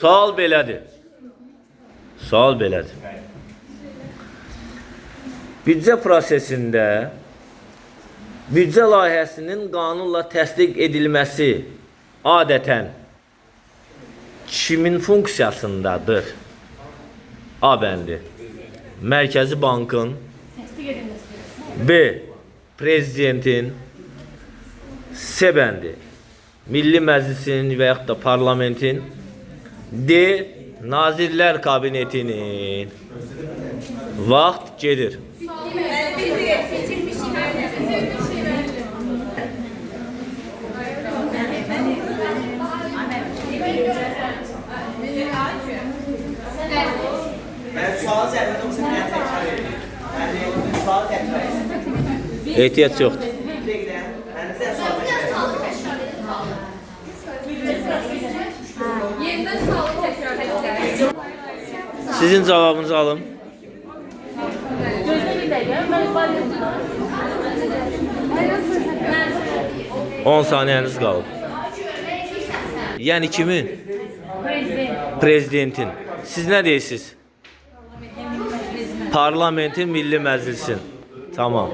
Sual belədir. Sual belədir. Büdcə prosesində büdcə layihəsinin qanunla təsdiq edilməsi adətən kimin funksiyasındadır? A bəndi. Mərkəzi Bankın. B. Prezidentin. C bəndi. Milli Məclisin və yaxud da parlamentin. D. Nazirlər Kabinetinin. Vaxt gedir. Sual zəhmət olsa mən təkrar edeyim. Yəni, sual təkrar edeyim. Ehtiyac yoxdur. Yenidən sualı təkrar edəcəm. Sizin cavabınızı alım. Gözlə bir dəqiqə, mən valideyim. 10 saniyeniz qalıb. Yəni kimin? Prezidentin. Siz nə deyirsiniz? Parlamentin, Milli Məclisin. Tamam.